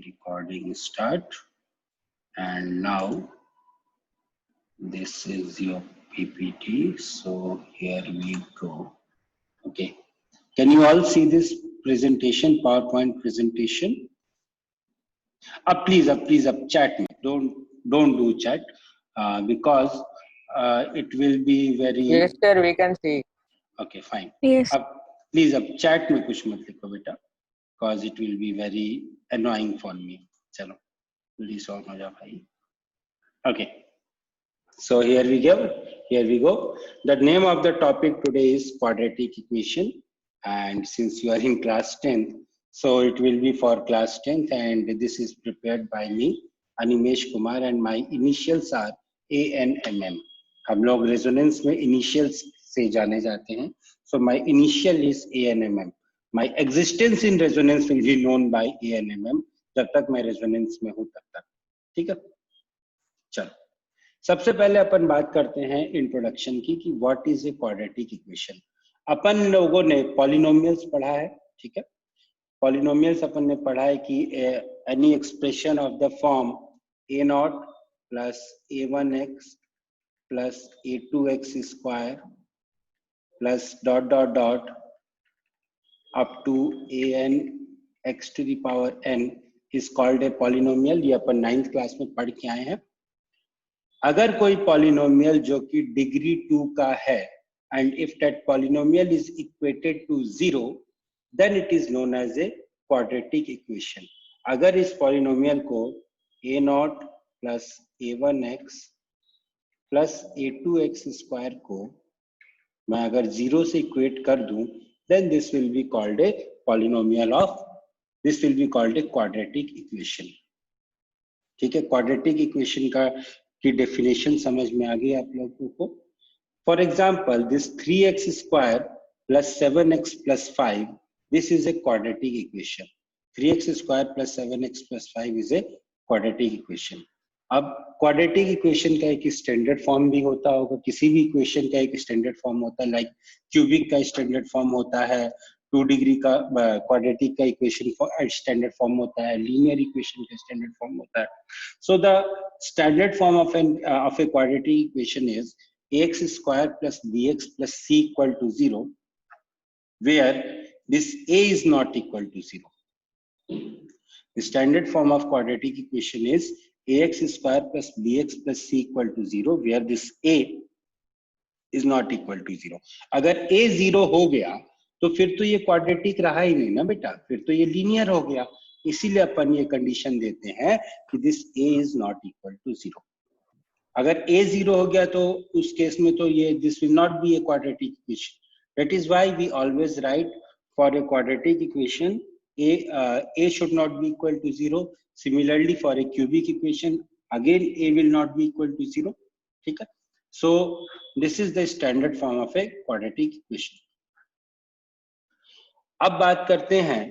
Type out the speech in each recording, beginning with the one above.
recording start, and now this is your PPT. So here we go. Okay, can you all see this presentation, PowerPoint presentation? Please, chat me. Don't do chat because it will be very. Yes, sir. We can see. Okay, fine. Yes. Please, chat में कुछ मत लिखो बेटा, because it will be very annoying for me. चलो, please on हो जा भाई. Okay. So here we go. The name of the topic today is quadratic equation, and since you are in class 10th, so it will be for class 10th, and this is prepared by me, Animesh Kumar, and my initials are ANMM. हम लोग resonance में initials से जाने जाते हैं. So my initial is ANMM. My existence in resonance will be known by ANMM. जब तक मैं resonance में हूँ तब तक. ठीक है? चलो. सबसे पहले अपन बात करते हैं इंट्रोडक्शन की कि what is a quadratic equation. अपन लोगों ने पॉलिनोमियल्स पढ़ा है, ठीक है. पॉलिनोमियल्स अपन ने पढ़ा है कि any expression of the form a naught plus a1x plus a2x square plus dot dot dot up to an x to the power n is called a polynomial. ये अपन 9th क्लास में पढ़ के आए हैं. अगर कोई पॉलिनोमियल जो कि डिग्री 2 का है and if that polynomial is equated to 0 then it is known as a quadratic equation. अगर इस पॉलिनोमियल को a naught plus a1x plus a2x square को मैं अगर 0 से इक्वेट कर दूं then this will be called a polynomial of this will be called a quadratic equation. ठीक है, क्वाड्रेटिक इक्वेशन का की डेफिनेशन समझ में आ गई आप लोगों को. For example this 3x square plus 7x plus 5 this is a quadratic equation. 3x square plus 7x plus 5 is a quadratic equation. अब क्वाड्रेटिक इक्वेशन का एक स्टैंडर्ड फॉर्म भी होता होगा. किसी भी इक्वेशन का एक स्टैंडर्ड फॉर्म होता है, लाइक क्यूबिक का स्टैंडर्ड फॉर्म होता है, 2 डिग्री का क्वाड्रेटिक का इक्वेशन स्टैंडर्ड फॉर्म होता है, लीनियर इक्वेशन का स्टैंडर्ड फॉर्म होता है. So the standard form of A quadratic equation is ax square plus bx plus c equal to 0 where this a is not equal to 0. The standard form of quadratic equation is ax square plus bx plus c equal to 0 where this a is not equal to 0. अगर a 0 हो गया तो फिर तो ये quadratic रहा ही नहीं ना बेटा, फिर तो ये लीनियर हो गया. इसीलिए अपन ये कंडीशन देते हैं कि this a is not equal to 0. अगर a 0 हो गया तो उस केस में तो ये this will not be a quadratic equation. That is why we always write for a quadratic equation a should not be equal to 0. Similarly for a cubic equation again a will not be equal to 0. ठीक है. So this is the standard form of a quadratic equation. अब बात करते हैं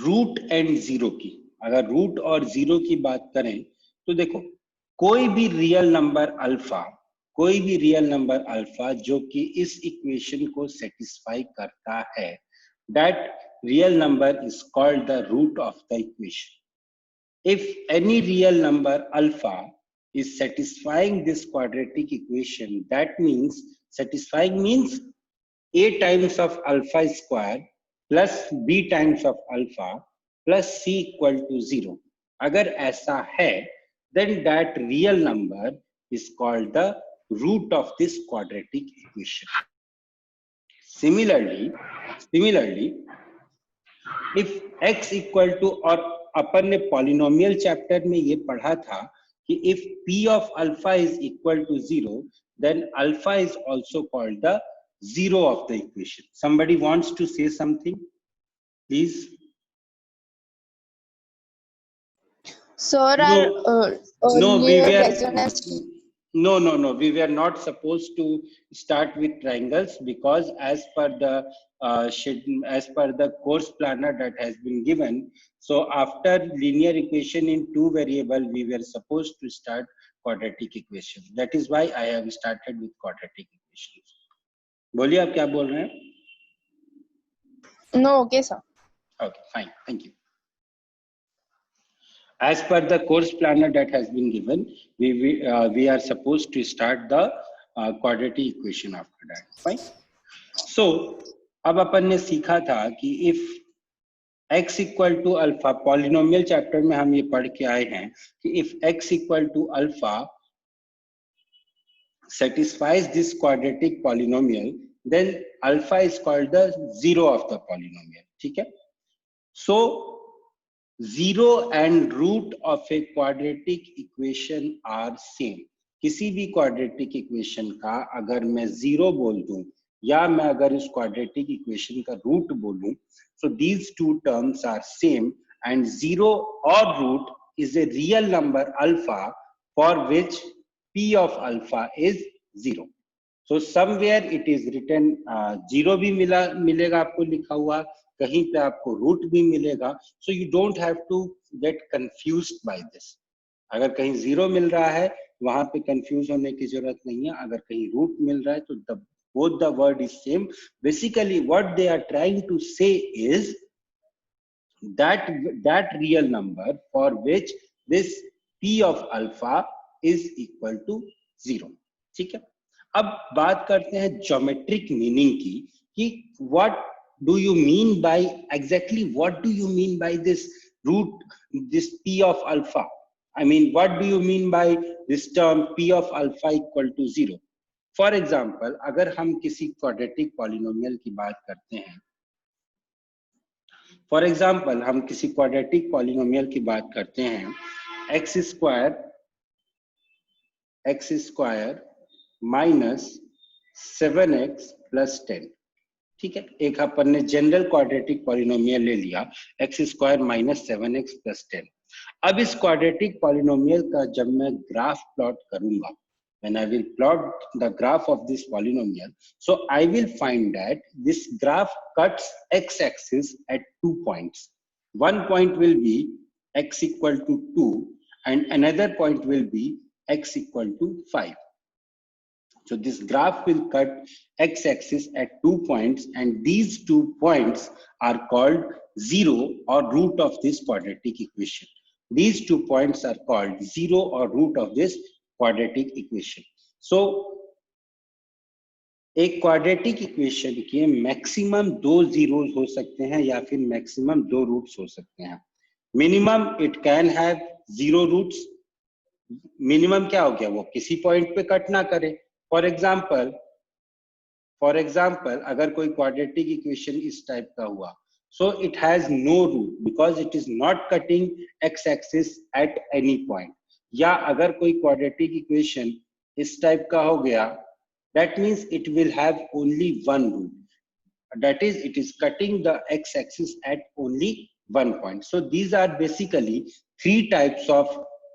root and zero की. अगर root और zero की बात करें तो देखो कोई भी रियल नंबर अल्फा जो कि इस इक्वेशन को सेटिस्फाई करता है, that real number is called the root of the equation. If any real number alpha is satisfying this quadratic equation, that means satisfying means a times of alpha square plus b times of alpha plus c equal to 0. अगर ऐसा है then that real number is called the root of this quadratic equation. Similarly if x equal to, और अपन ने polynomial chapter में ये पढ़ा था कि if p of alpha is equal to 0 then alpha is also called the zero of the equation. Somebody wants to say something, please? Sir, no, we were not supposed to start with triangles because as per the course planner that has been given, so after linear equation in 2 variable we were supposed to start quadratic equations. That is why I have started with quadratic equations. बोलिए आप क्या बोल रहे हैं? No, okay sir. Okay, fine, thank you. As per the course planner that has been given, we are supposed to start the quadratic equation after that. Fine. So अब अपन ने सीखा था कि if x equal to alpha, polynomial chapter में हम ये पढ़ के आए हैं कि if x equal to alpha satisfies this quadratic polynomial, then alpha is called the zero of the polynomial. ठीक है. So zero and root of a quadratic equation are same. किसी भी quadratic equation का अगर मैं zero बोल दूं या मैं अगर इस quadratic equation का root बोलूं, so these two terms are same and zero or root is a real number alpha for which p of alpha is zero. So somewhere it is written zero भी मिलेगा आपको लिखा हुआ, कहीं पे आपको रूट भी मिलेगा. So you don't have to get confused by this. अगर कहीं जीरो मिल रहा है वहां पे कंफ्यूज होने की जरूरत नहीं है. अगर कहीं रूट मिल रहा है तो both the word is same. Basically what they are trying to say is that real number for which this p of alpha is equal to zero. ठीक है. अब बात करते हैं ज्योमेट्रिक मीनिंग की कि what do you mean by exactly what do you mean by this root, this p of alpha. I mean, what do you mean by this term p of alpha equal to zero? For example, अगर हम किसी quadratic polynomial की बात करते हैं, for example हम किसी quadratic polynomial की बात करते हैं, x square minus 7x plus 10. ठीक है. एक अपन ने जनरल क्वाड्रेटिक पॉलिनोमियल ले लिया x square minus 7x plus 10. अब इस क्वाड्रेटिक पॉलिनोमियल का जब मैं ग्राफ प्लॉट करूंगा, when I will plot the graph of this polynomial, so I will find that this graph cuts x-axis at 2 points. One point will be x equal to 2 and another point will be x equal to 5. So this graph will cut x-axis at 2 points and these 2 points are called zero or root of this quadratic equation. These 2 points are called zero or root of this quadratic equation. So एक quadratic equation के maximum 2 zeros हो सकते हैं या फिर maximum 2 roots हो सकते हैं. Minimum it can have 0 roots. Minimum क्या हो गया, वो किसी पॉइंट पे कट ना करे. फॉर एग्जाम्पल अगर कोई क्वाड्रेटिक इक्वेशन इस टाइप का हुआ, so it has no root because it is not cutting x-axis at any point. या अगर कोई क्वाड्रेटिक इक्वेशन इस टाइप का हो गया, that means it will have only one root, that is it is cutting the x-axis at only one point. So these are basically 3 types of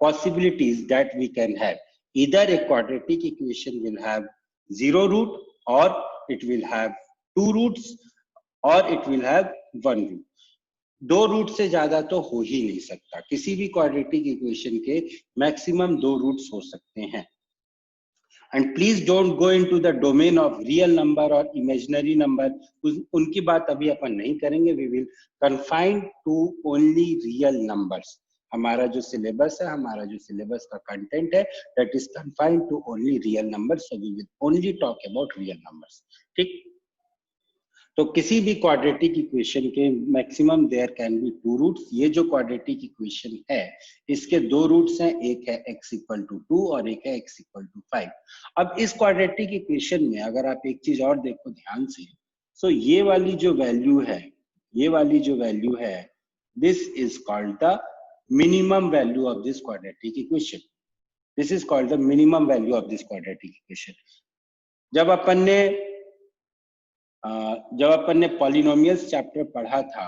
possibilities that we can have. Either a quadratic equation will have 0 root, or it will have 2 roots, or it will have 1 root. 2 root से ज्यादा तो हो ही नहीं सकता. किसी भी quadratic equation के मैक्सिमम 2 रूट्स हो सकते हैं. And please don't go into the domain of real number और इमेजिनरी नंबर. उनकी बात अभी अपन नहीं करेंगे. We will confine to only real numbers. हमारा जो सिलेबस है, हमारा जो सिलेबस का कंटेंट है, that is confined to only real numbers. So we will only talk about real numbers. ठीक. तो किसी भी क्वाड्रेटिक इक्वेशन के maximum there can be 2 roots. ये जो क्वाड्रेटिक इक्वेशन है इसके 2 रूट्स हैं. एक है x इक्वल टू 2 और एक है x इक्वल टू 5. अब इस क्वाड्रेटिक इक्वेशन में अगर आप एक चीज और देखो ध्यान से, सो ये वाली जो वैल्यू है, this is called the minimum value of this quadratic equation. This is called the minimum value of this quadratic equation. जब अपन ने पॉलिनोमियल्स चैप्टर पढ़ा था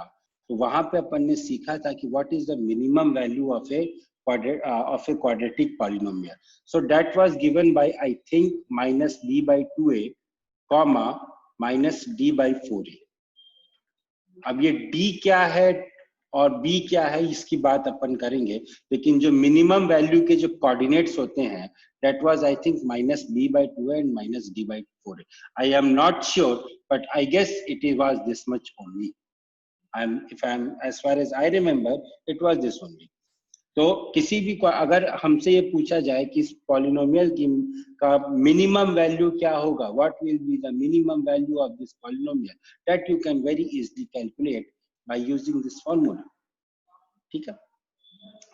तो वहां पे अपन ने सीखा था कि what is the minimum value of a quadratic polynomial. So that was given by I think -b/2a, -d/4a. अब ये d क्या है और b क्या है इसकी बात अपन करेंगे, लेकिन जो मिनिमम वैल्यू के जो कोऑर्डिनेट्स होते हैं, that was I think -b/2a and -d/4a. I am not sure, but I guess it was this much only. As far as I remember, it was this only. तो किसी भी अगर हमसे ये पूछा जाए कि इस पॉलिनोमियल की का मिनिमम वैल्यू क्या होगा, what will be the minimum value of this polynomial, that you can very easily calculate by using this formula. ठीक है.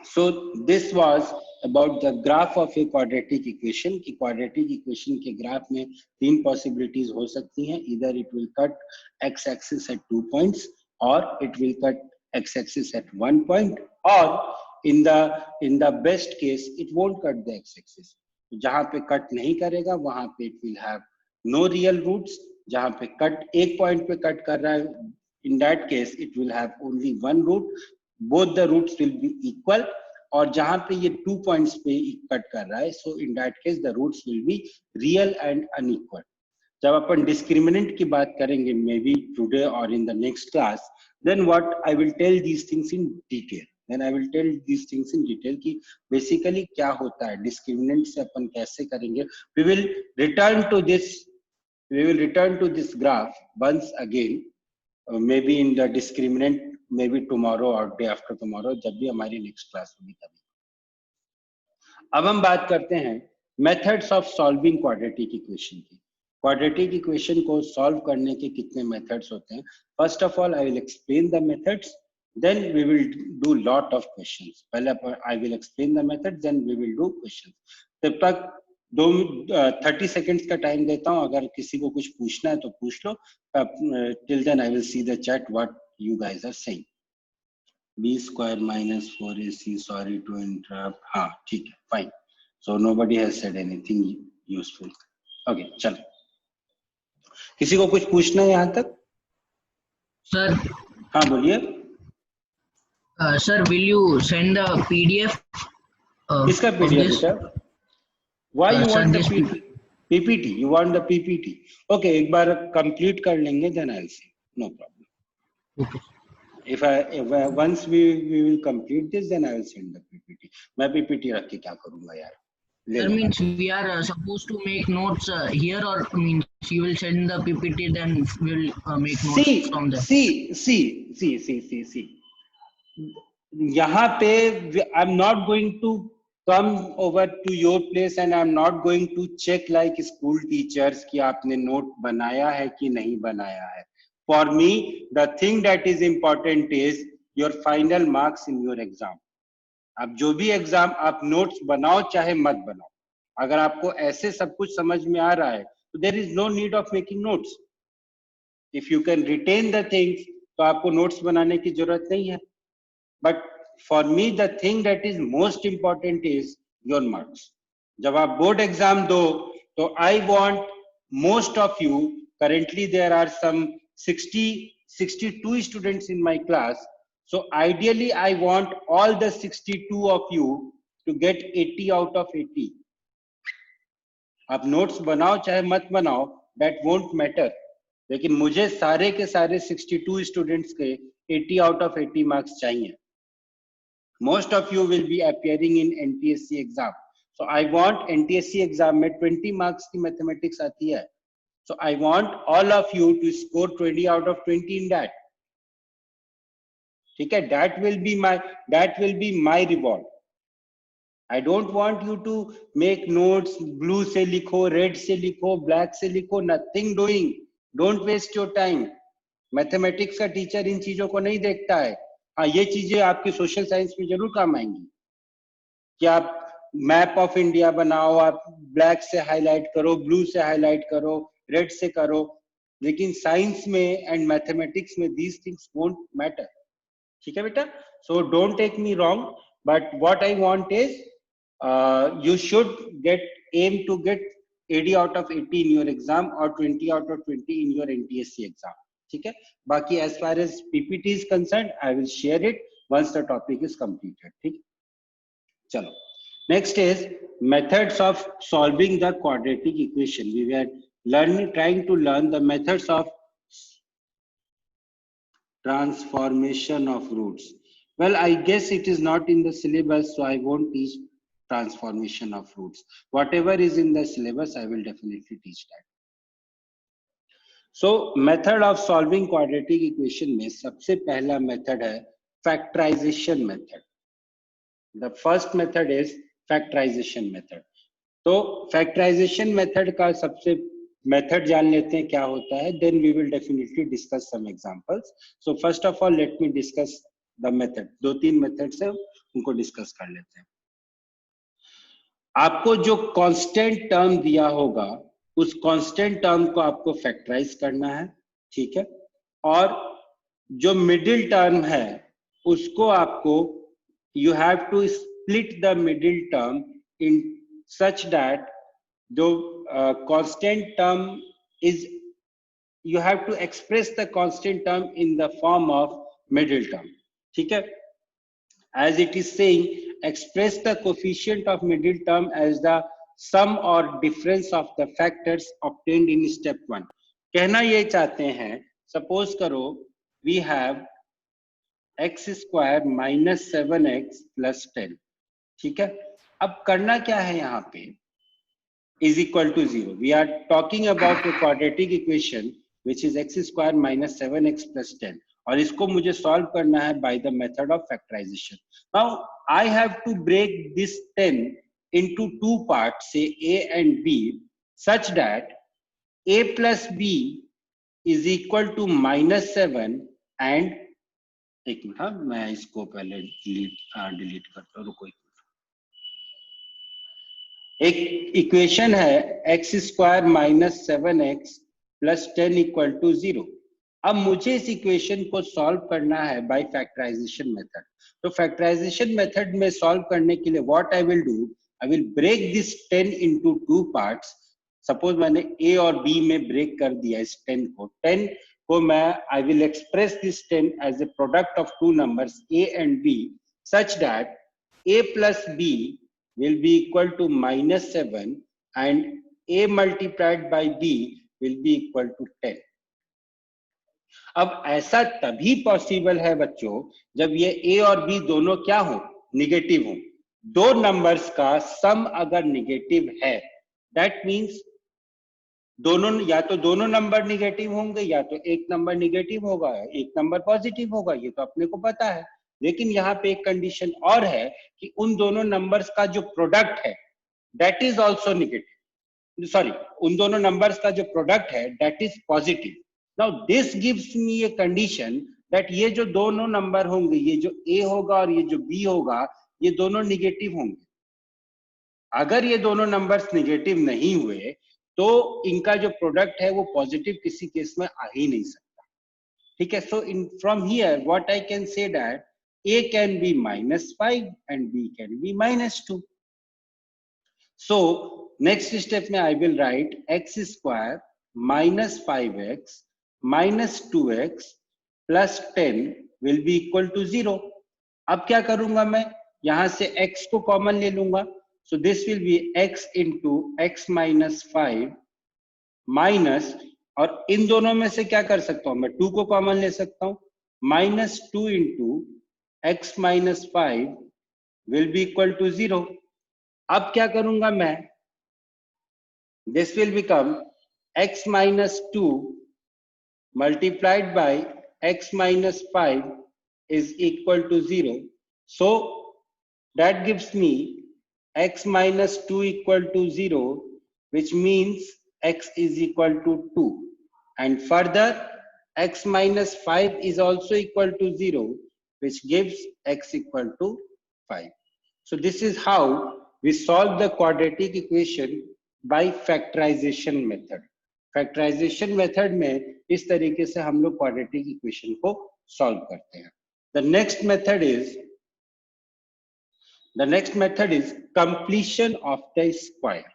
So this was about the graph of a quadratic equation. कि quadratic equation के graph में तीन possibilities हो सकती हैं. Either it will cut x-axis at 2 points, or it will cut x-axis at 1 point, or in the best case it won't cut the x-axis. जहाँ पे cut नहीं करेगा वहाँ पे it will have no real roots. जहाँ पे cut एक point पे cut कर रहा है, in that case it will have only one root. Both the roots will be equal. और जहां पे ये 2 पॉइंट्स पे कट कर रहा है, so in that case the roots will be real and unequal. जब अपन डिस्क्रिमिनेंट की बात करेंगे मे बी टुडे और in the next class, then what I will tell these things in detail. कि बेसिकली क्या होता है डिस्क्रिमिनेंट से अपन कैसे करेंगे. We will return to this graph once again, maybe in the discriminant, maybe tomorrow और day after tomorrow, जब भी हमारी नेक्स्ट क्लास होगी तभी. अब हम बात करते हैं methods of solving quadratic equation की. क्वाड्रेटिक इक्वेशन को सॉल्व करने के कितने मेथड्स होते हैं. First of all I will explain the methods, then we will do lot of questions. पहले I will explain the method, then we will do questions. तब तक 30 सेकेंड्स का टाइम देता हूं, अगर किसी को कुछ पूछना है तो पूछ लो. Till then I will see the chat what you guys are saying. b square minus 4ac, sorry to interrupt. हाँ ठीक है, fine. So nobody has said anything useful. Okay, चलो. किसी को कुछ पूछना है यहाँ तक? सर. हाँ बोलिए. Sir will you send the PDF? किसका PDF बेटा? Why you want the PPT? You want the PPT? Okay, एक बार complete कर लेंगे, then I'll see. No problem. Okay. If once we will complete this, then I will send the PPT. मैं PPT रख के क्या करूँगा यार? Sir, means we are supposed to make notes here, or means you will send the PPT, then we will make notes from there. See. यहाँ पे I'm not going to come over to your place and I'm not going to check like school teachers कि आपने note बनाया है कि नहीं बनाया है. For me, the thing that is important is your final marks in your exam. अब जो भी एग्जाम आप नोट्स बनाओ चाहे मत बनाओ, अगर आपको ऐसे सब कुछ समझ में आ रहा है तो there is no need of making notes. If you can retain the things, तो आपको नोट्स बनाने की जरूरत नहीं है. But for me, the thing that is most important is your marks. जब आप बोर्ड एग्जाम दो तो I want most of you, currently there are some 62 students in my class, so ideally I want all the 62 of you to get 80 out of 80. आप notes बनाओ चाहे मत बनाओ, that won't matter, लेकिन मुझे सारे के सारे 62 स्टूडेंट्स के 80 out of 80 मार्क्स चाहिए. Most of you will be appearing in NTSC exam, so I want NTSC exam में 20 मार्क्स की मैथमेटिक्स आती है. So I want all of you to score 20 out of 20 in that. ठीक है, that will be my reward. I don't want you to make notes, blue से लिखो, red से लिखो, black से लिखो, nothing doing. Don't waste your time. Mathematics का teacher इन चीजों को नहीं देखता है. हाँ, ये चीजें आपके सोशल साइंस में जरूर काम आएंगी कि आप मैप ऑफ इंडिया बनाओ, आप ब्लैक से हाईलाइट करो, ब्लू से हाईलाइट करो, रेड से करो, लेकिन साइंस में एंड मैथमेटिक्स में these things won't matter. ठीक है बेटा? So don't take me wrong, but what I want is you should aim to get 80 out of 80 in your exam or 20 out of 20 in your NTSC exam. ठीक है? बाकी as far as PPT is concerned, I will share it once the topic is completed. ठीक? चलो. Next is methods of solving the quadratic equation. We were trying to learn the methods of transformation of roots. Well, I guess it is not in the syllabus, so I won't teach transformation of roots. Whatever is in the syllabus, I will definitely teach that. So method of solving quadratic equation में सबसे पहला method है factorization method. The first method is factorization method. तो factorization method का सबसे method जान लेते हैं क्या होता है, then we will definitely discuss some examples. So first of all let me discuss the method. दो तीन methods है उनको discuss कर लेते हैं. आपको जो constant term दिया होगा उस constant term को आपको factorize करना है, ठीक है, और जो middle term है उसको आपको you have to split the middle term in such that the constant term is, you have to express the constant term in the form of middle term, ठीक है. As it is saying, express the coefficient of middle term as the sum or difference of the factors obtained in step 1. कहना ये चाहते हैं, suppose करो we have x square minus 7x plus 10, ठीक है. अब करना क्या है यहाँ पे, is equal to 0. We are talking about a quadratic equation which is x square minus 7x plus 10 और इसको मुझे solve करना है by the method of factorization. Now I have to break this 10 into two parts, say a and b, such that a plus b is equal to minus 7 and एक minute, हाँ मैं इसको पहले डिलीट करता हूँ, रुको. एक इक्वेशन है x square minus 7x plus 10 equal to 0. अब मुझे इस इक्वेशन को सॉल्व करना है बाय फैक्टराइजेशन मेथड. तो फैक्टराइजेशन मेथड में सॉल्व करने के लिए what I will do, I will break this 10 into two parts. Suppose मैंने a और b में ब्रेक कर दिया इस 10 को मैं I will express this 10 as a product of two numbers a and b such that a plus b will be equal to minus 7 and a multiplied by b will be equal to 10. अब ऐसा तभी possible है बच्चों जब ये a और b दोनों क्या हो, निगेटिव हो. दो नंबर्स का सम अगर निगेटिव है, दैट मींस दोनों, या तो दोनों नंबर निगेटिव होंगे या तो एक नंबर निगेटिव होगा, एक नंबर पॉजिटिव होगा, ये तो अपने को पता है. लेकिन यहाँ पे एक कंडीशन और है कि उन दोनों नंबर्स का जो प्रोडक्ट है that is also negative, sorry उन दोनों नंबर्स का जो प्रोडक्ट है that is positive. Now this gives me a condition that ये जो दोनों नंबर होंगे, ये जो a होगा और ये जो b होगा, ये दोनों निगेटिव होंगे. अगर ये दोनों नंबर्स निगेटिव नहीं हुए तो इनका जो प्रोडक्ट है वो पॉजिटिव किसी केस में आ ही नहीं सकता, ठीक है. So in from here what I can say that a can be minus 5 and b can be minus 2. So next step में I will write x square minus 5x minus 2x plus 10 will be equal to 0. अब क्या करूंगा मैं, यहां से x को common ले लूंगा. So this will be x into x minus 5 minus, और इन दोनों में से क्या कर सकता हूं मैं, 2 को कॉमन ले सकता हूं, minus 2 into x minus 5 will be equal to 0. अब क्या करूंगा मैं, this will become x minus 2 multiplied by x minus 5 is equal to 0. So that gives me x minus 2 equal to 0, which means x is equal to 2. And further x minus 5 is also equal to 0, which gives x equal to 5. So this is how we solve the quadratic equation by factorization method. Factorization method में इस तरीके से हम लोग quadratic equation को solve करते हैं. The next method is completion of the square.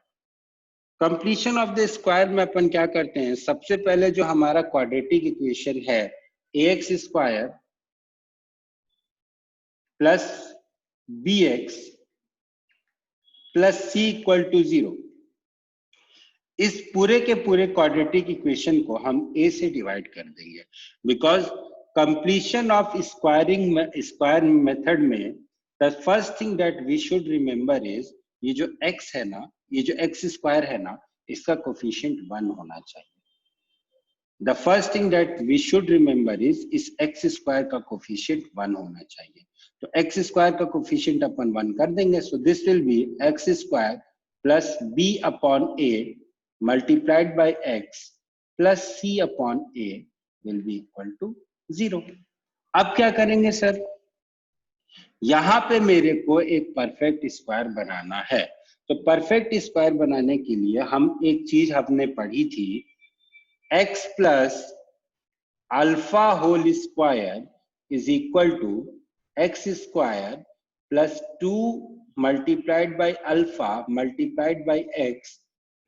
Completion of the square में अपन क्या करते हैं, सबसे पहले जो हमारा quadratic equation है ax square plus bx plus c equal to 0, इस पूरे के पूरे क्वाड्रेटिक इक्वेशन को हम a से डिवाइड कर देंगे. Because completion of square method में the first thing that we should remember is, ये जो x है ना, ये जो x स्क्वायर है ना, इसका कोफिशिएंट 1 होना चाहिए. The first thing that we should remember is इस x स्क्वायर का कोफिशिएंट 1 होना चाहिए. तो एक्स स्क्वायर का कोफिशिएंट अपन 1 कर देंगे. So this will be x square plus b upon a multiplied by x plus c upon a will be equal to 0. अब क्या करेंगे सर, यहां पे मेरे को एक परफेक्ट स्क्वायर बनाना है. तो परफेक्ट स्क्वायर बनाने के लिए हम एक चीज हमने पढ़ी थी, x plus alpha whole square is equal to x square plus 2 multiplied by alpha multiplied by x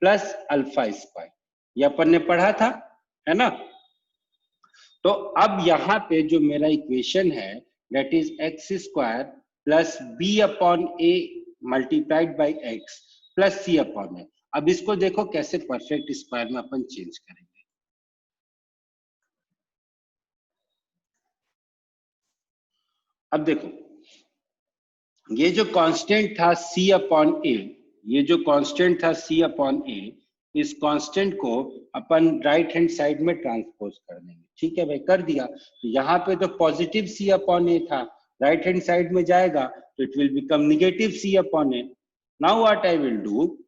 plus alpha square. ये अपन ने पढ़ा था, है ना. तो अब यहाँ पे जो मेरा इक्वेशन है that is x square plus b upon a multiplied by x plus c upon a. अब इसको देखो कैसे परफेक्ट स्क्वायर में अपन चेंज करेंगे. अब देखो ये जो कांस्टेंट था c अपॉन a, ये जो कांस्टेंट था c अपॉन a, इस कांस्टेंट को अपन राइट हैंड साइड में ट्रांसपोज कर देंगे. ठीक है भाई, कर दिया. तो यहाँ पे तो पॉजिटिव c अपॉन a था, राइट हैंड साइड में जाएगा तो it will become negative c upon a. Now what I will do,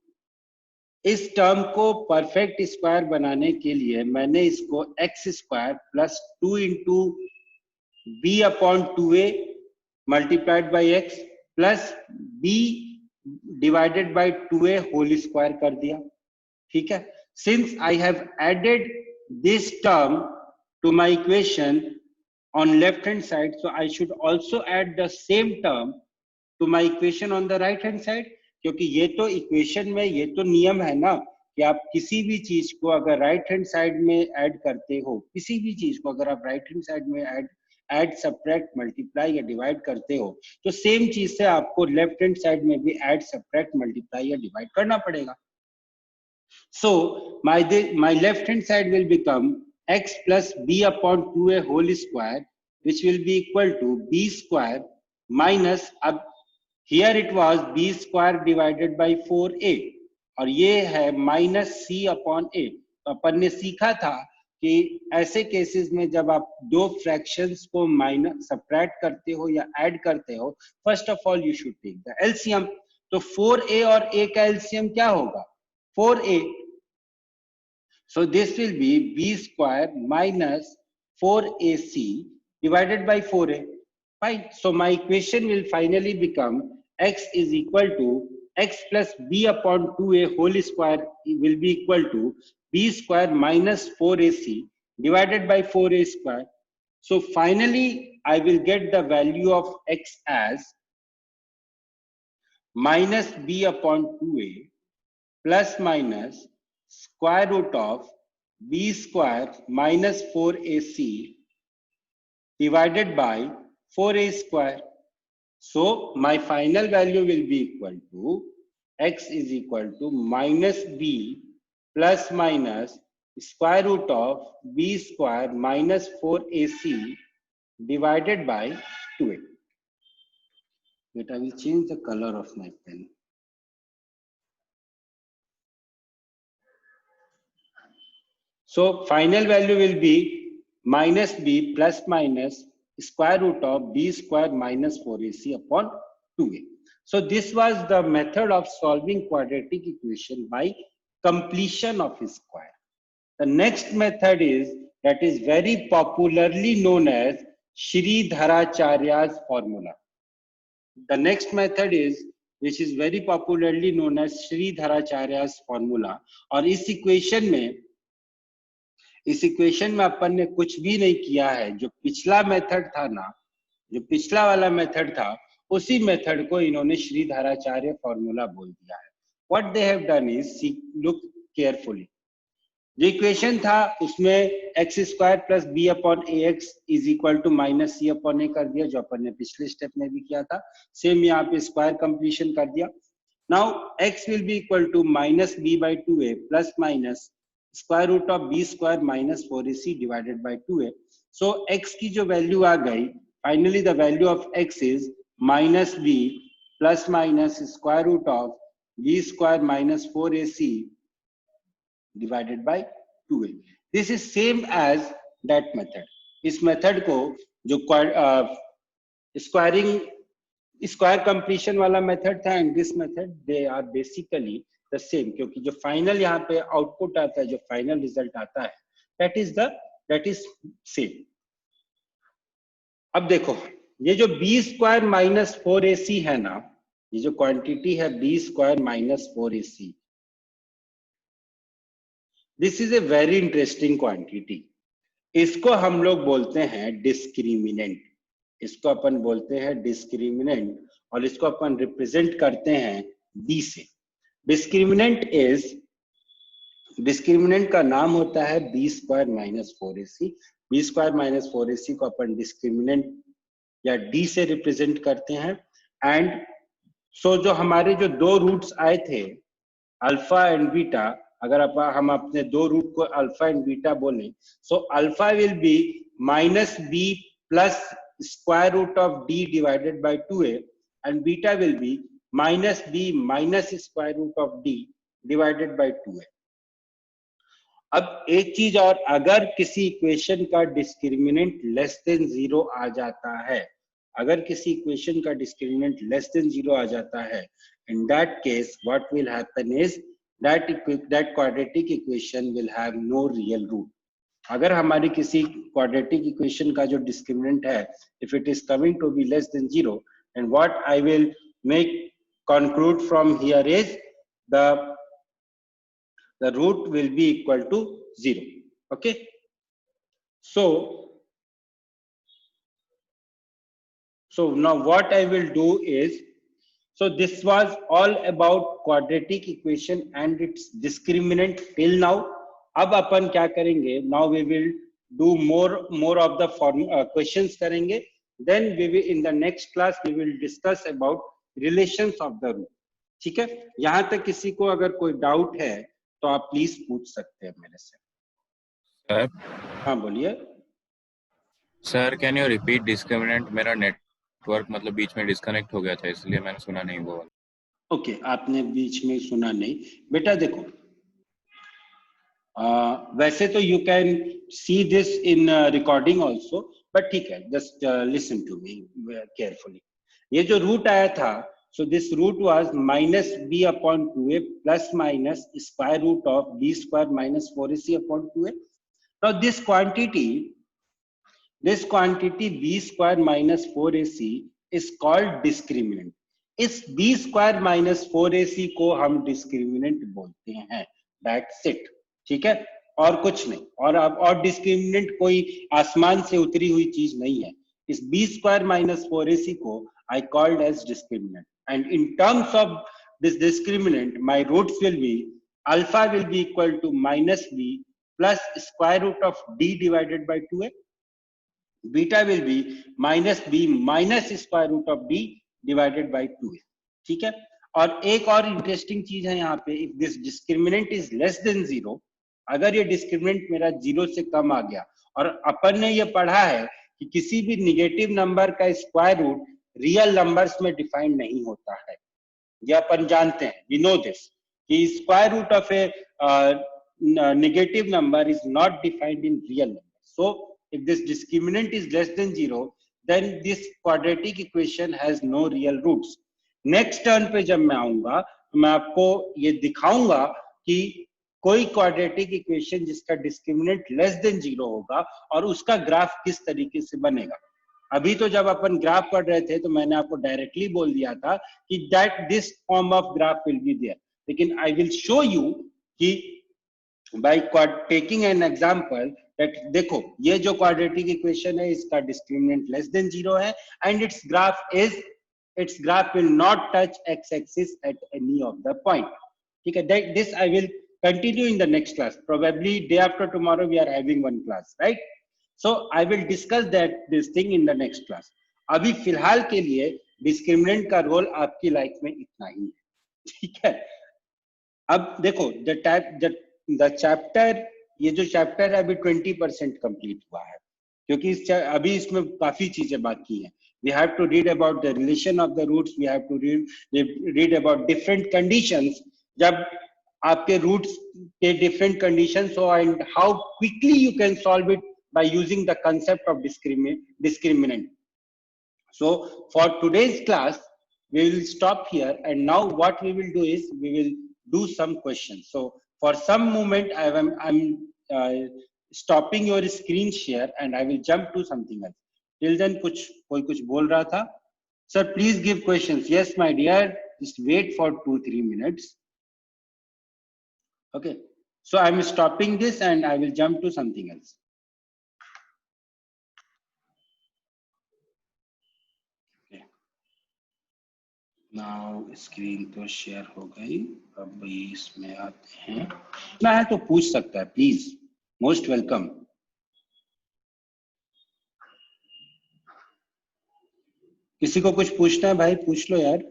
इस टर्म को परफेक्ट स्क्वायर बनाने के लिए मैंने इसको x square plus 2 into b upon 2a multiplied by x plus b divided by 2a whole square कर दिया. ठीक है. Since I have added this term to my equation on left hand side, so I should also add the same term to my equation on the right hand side. क्योंकि ये तो equation में ये तो नियम है ना कि आप किसी भी चीज को अगर राइट हैंड साइड में ऐड करते हो, किसी भी चीज को अगर आप राइट हैंड साइड में ऐड सब्ट्रैक्ट मल्टीप्लाई या डिवाइड करते हो, तो सेम चीज से आपको लेफ्ट हैंड साइड में भी ऐड सब्ट्रैक्ट मल्टीप्लाई या डिवाइड करना पड़ेगा. So my left hand side will become x plus b upon 2a whole square, which will be equal to b square minus, अब here it was b square divided by 4a और ये है minus c upon a. तो अपन ने सीखा था कि ऐसे केसेस में जब आप दो फ्रैक्शंस को माइनस सब्ट्रैक्ट करते हो या ऐड करते हो, first of all you should take the LCM. तो 4a और a का एलसीएम क्या होगा, 4a. So this will be b square minus 4ac divided by 4a. Fine. So my equation will finally become x is equal to x plus b upon 2a whole square will be equal to b square minus 4ac divided by 4a square. So finally I will get the value of x as minus b upon 2a plus minus square root of b square minus 4ac divided by 4a square. So my final value will be equal to x is equal to minus b plus minus square root of b square minus 4ac divided by 2a. Wait, I will change the color of my pen. So final value will be minus b plus minus square root of b square minus 4ac upon 2a. So this was the method of solving quadratic equation by completion of a square. The next method is that is very popularly known as Sridharacharya's formula. The next method is which is very popularly known as Sridharacharya's formula. और इस equation में अपन ने कुछ भी नहीं किया है. जो पिछला मेथड था ना, जो पिछला वाला मेथड था, उसी मेथड को इन्होंने श्रीधराचार्य फॉर्मूला बोल दिया है. What they have done is, look carefully, जो इक्वेशन था उसमें x square plus b upon a x is equal to minus c upon a कर दिया, जो अपन ने पिछले स्टेप में भी किया था. सेम यहाँ पे स्क्वायर कंप्लीशन कर दिया. Now x will be equal to minus b by 2a plus minus square root of b square minus 4ac divided by 2a. So x की जो वैल्यू आ गई, finally the value of x is minus b plus minus square root of b square minus 4ac divided by 2a. This is same as that method. इस method को जो squaring square completion वाला method था and this method, they are basically the same, क्योंकि जो final यहाँ पे output आता है, जो फाइनल रिजल्ट आता है, दैट इज सेम। अब देखो ये जो बी स्क्वायर माइनस 4ac है ना, ये जो क्वांटिटी है b square minus 4ac, this is a very interesting quantity. इसको हम लोग बोलते हैं डिस्क्रिमिनेंट, इसको अपन बोलते हैं डिस्क्रिमिनेंट, और इसको अपन रिप्रेजेंट करते हैं बी से। डिस्क्रिमिनेंट का नाम होता है b square minus 4ac। B square minus 4ac को अपन डिस्क्रिमिनेंट या डी से रिप्रेजेंट करते हैं। एंड सो जो हमारे जो दो रूट्स आए थे अल्फा एंड बीटा, अगर हम अपने दो रूट को अल्फा एंड बीटा बोलें, so alpha will be minus b plus square root of D divided by 2a and beta will be minus b minus square root of D divided by 2a। अब एक चीज और, अगर किसी equation का discriminant less than 0 आ जाता है, अगर किसी इक्वेशन का डिस्क्रिमिनेंट लेस देन 0 आ जाता है, in that case what will happen is that quadratic equation will have no real root। अगर हमारी किसी quadratic equation का जो discriminant है, if it is coming to be less than 0, and what I will make conclude from here is the root will be equal to 0. Okay, so now what I will do is, so this was all about quadratic equation and its discriminant till now। अब अपन क्या करेंगे, now we will do more of the questions करेंगे, then we will in the next class we will discuss about relations of the root। ठीक है, यहाँ तक किसी को अगर कोई डाउट है तो आप प्लीज पूछ सकते हैं मेरे से। सर, हाँ बोलिए sir. Can you repeat discriminant? मेरा नेटवर्क मतलब बीच में डिस्कनेक्ट हो गया था, इसलिए मैंने सुना नहीं वो। ओके, आपने बीच में सुना नहीं। बेटा देखो, वैसे तो you can see this in recording also, but ठीक है, just listen to me carefully. ये जो रूट आया था, so this root was minus b upon 2a plus minus square root of b square minus 4ac upon 2a। now this quantity b square minus 4ac is called discriminant। इस b square minus 4ac को हम discriminant बोलते हैं, that's it। ठीक है, और कुछ नहीं। और discriminant कोई आसमान से उतरी हुई चीज नहीं है। इस b square minus 4ac को I called as discriminant, and in terms of this discriminant my roots will be alpha will be equal to minus b plus square root of d divided by 2a, beta will be minus b minus square root of d divided by 2a। ठीक है, और एक और interesting चीज है यहाँ पे, if this discriminant is less than 0, अगर ये डिस्क्रिमिनेंट मेरा 0 से कम आ गया, और अपन ने ये पढ़ा है कि किसी भी निगेटिव नंबर का स्क्वायर रूट रियल नंबर्स में डिफाइंड नहीं होता है, ये अपन जानते हैं, वी नो दिस, कि square root of a negative number is not defined in real number. So if this discriminant is less than 0, then this quadratic equation has no real roots. Next turn पे जब मैं आऊंगा तो मैं आपको ये दिखाऊंगा कि कोई क्वाड्रेटिक इक्वेशन जिसका डिस्क्रिमिनेंट लेस देन 0 होगा और उसका ग्राफ किस तरीके से बनेगा। अभी तो जब अपन ग्राफ पढ़ रहे थे तो मैंने आपको डायरेक्टली बोल दिया था कि that this form of graph will be there, लेकिन आई विल शो यू कि by taking an example that देखो ये जो क्वाड्रेटिक इक्वेशन है इसका डिस्क्रिमिनेंट लेस देन 0 है and its graph will not touch x-axis at any of the point। ठीक है, this I will continue in the next class, probably day after tomorrow we are having one class, right? So I will discuss this thing in the next class। अभी फिलहाल के लिए discriminant का role आपकी life में इतना ही है। ठीक है, अब देखो द चैप्टर, ये जो चैप्टर है अभी 20% कंप्लीट हुआ है, क्योंकि अभी इसमें काफी चीजें बाकी हैं। We have to read about the relation of the roots, we have to read about different conditions, जब आपके roots के different conditions हो, and how quickly you can solve it by using the concept of discriminant। So for today's class, we will stop here, and now what we will do is we will do some questions. So for some moment, I'm stopping your screen share and I will jump to something else. Till then, कोई कुछ बोल रहा था? Sir, please give questions. Yes, my dear. Just wait for 2-3 minutes. Okay. So I'm stopping this and I will jump to something else. Now screen तो share हो गई, अब इसमें आते हैं। ना है तो पूछ सकता है, प्लीज, मोस्ट वेलकम। किसी को कुछ पूछना है भाई, पूछ लो यार।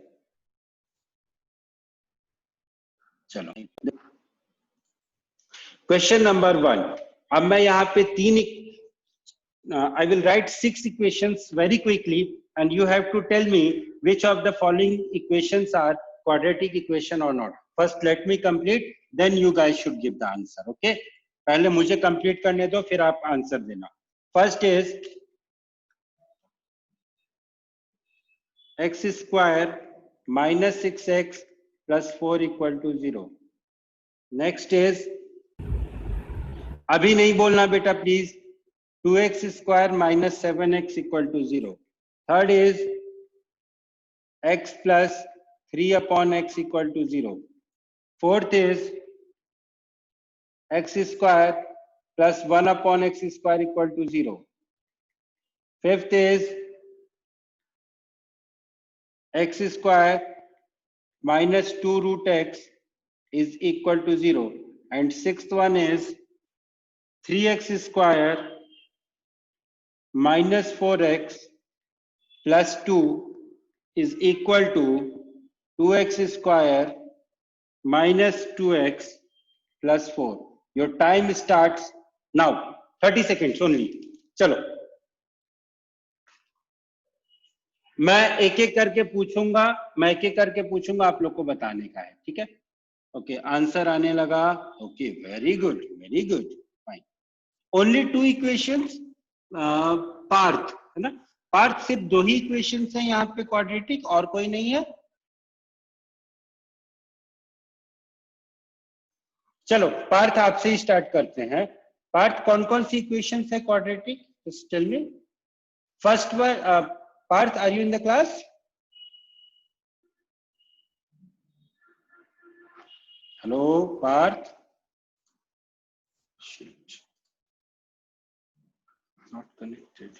चलो, क्वेश्चन नंबर 1। अब मैं यहाँ पे I will write 6 equations very quickly and you have to tell me which of the following equations are quadratic equation or not. First let me complete, then you guys should give the answer. Okay, पहले मुझे complete करने दो, फिर आप answer देना. First is x square minus 6x plus 4 equal to 0. Next is, अभी नहीं बोलना बेटा please, 2x square minus 7x equal to 0. Third is x plus 3 upon x equal to 0. Fourth is x square plus 1 upon x square equal to 0. Fifth is x square minus 2 root x is equal to 0. And sixth one is 3x square minus 4x plus 2 is equal to 2x square minus 2x plus 4. Your time starts now. 30 seconds only. चलो, मैं एक एक करके पूछूंगा, आप लोग को बताने का है, ठीक है? ओके, आंसर आने लगा। Okay, very good, fine. Only 2 equations, Parth है ना? पार्थ सिर्फ 2 ही इक्वेशंस हैं यहाँ पे क्वाड्रेटिक, और कोई नहीं है? चलो पार्थ आपसे ही स्टार्ट करते हैं। पार्थ, कौन कौन सी इक्वेशंस है quadratic? Just tell me. First one, Parth, are you in the class? Hello Parth, not connected.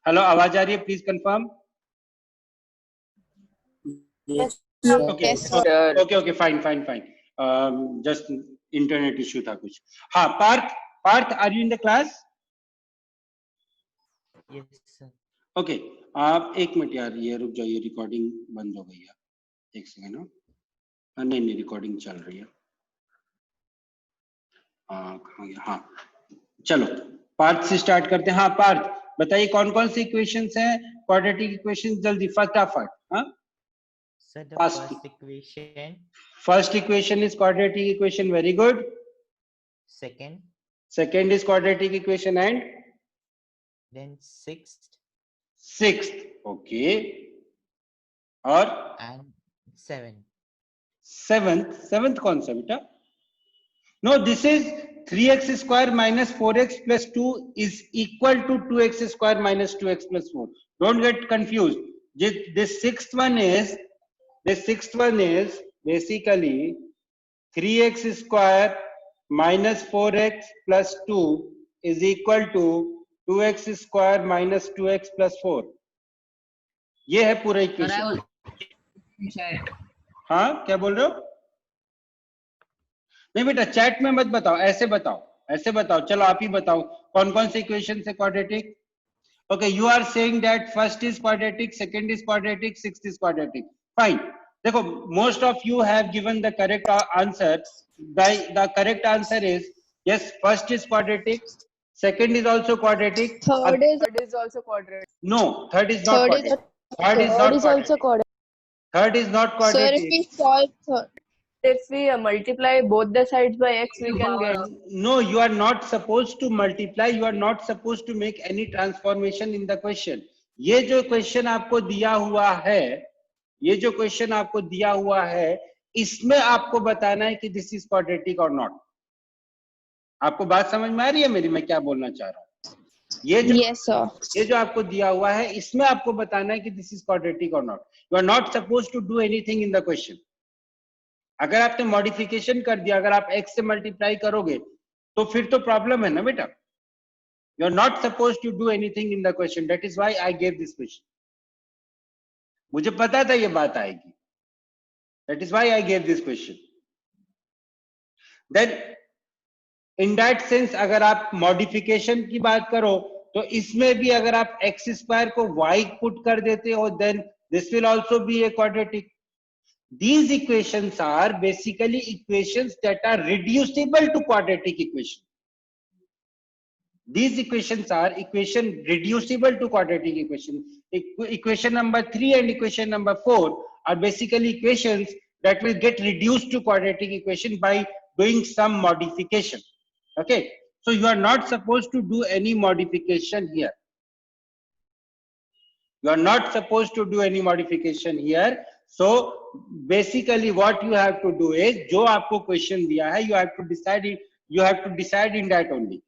Hello, आवाज आ रही है? Please confirm. Okay, fine. Just internet issue था कुछ। हाँ, Parth, are you in the class? Yes sir. Okay, आप एक मिनट यार, ये रुक जाइए, रिकॉर्डिंग बंद हो गई है, एक सेकेंड। नहीं, रिकॉर्डिंग चल रही है। कहाँ गया? हाँ, चलो पार्थ से स्टार्ट करते हैं। हाँ पार्थ, बताइए कौन कौन सी इक्वेशंस हैं क्वाड्रेटिक इक्वेशंस, जल्दी फटाफट। हाँ sir, the first equation is quadratic equation, very good. Second is quadratic equation, and then sixth, okay, और एंड सेवेंथ कौन सा बेटा? No, this is 3x square minus 4x plus 2 is equal to 2x square minus 2x plus 4. Don't get confused. This sixth one is basically 3x square minus 4x plus 2 is equal to 2x square minus 2x plus 4. ये है पूरा equation. हाँ, क्या बोल रहे हो? नहीं बेटा, चैट में मत बताओ, ऐसे बताओ। चलो आप ही बताओ कौन कौन से इक्वेशन है quadratic. Okay, you are saying that first is quadratic, second is quadratic, sixth is quadratic, fine. देखो, most of you have given the correct answer. The correct answer is yes, first is quadratic, second is also quadratic, third is also quadratic. No, third is not quadratic. Third is also quadratic. Third is not Sir, if quadratic. we solve third. If we multiply both the sides by x, we can get. No, you are not supposed to multiply. You are not supposed to make any transformation in the question. ये जो question आपको दिया हुआ है, ये जो question आपको दिया हुआ है, इसमें आपको बताना है कि this is quadratic or not. आपको बात समझ में आ रही है मेरी, मैं क्या बोलना चाह रहा हूँ? Yes, sir. ये जो आपको दिया हुआ है, इसमें आपको बताना है कि this is quadratic or not. You are not supposed to do anything in the question. अगर आपने मॉडिफिकेशन कर दिया, अगर आप x से मल्टीप्लाई करोगे तो फिर तो प्रॉब्लम है ना बेटा. You are not supposed to do anything in the question. That is why I gave this question. मुझे पता था ये बात आएगी. That is why I gave this question. Then in that sense अगर आप मॉडिफिकेशन की बात करो तो इसमें भी अगर आप x स्क्वायर को y पुट कर देते हो, then this will also be a quadratic. These equations are basically equations that are reducible to quadratic equation. These equations are equation reducible to quadratic equation. Equation number 3 and equation number 4 are basically equations that will get reduced to quadratic equation by doing some modification. Okay, so you are not supposed to do any modification here. You are not supposed to do any modification here. So basically what you have to do is, जो आपको question दिया है, you have to decide it, you have to decide in that only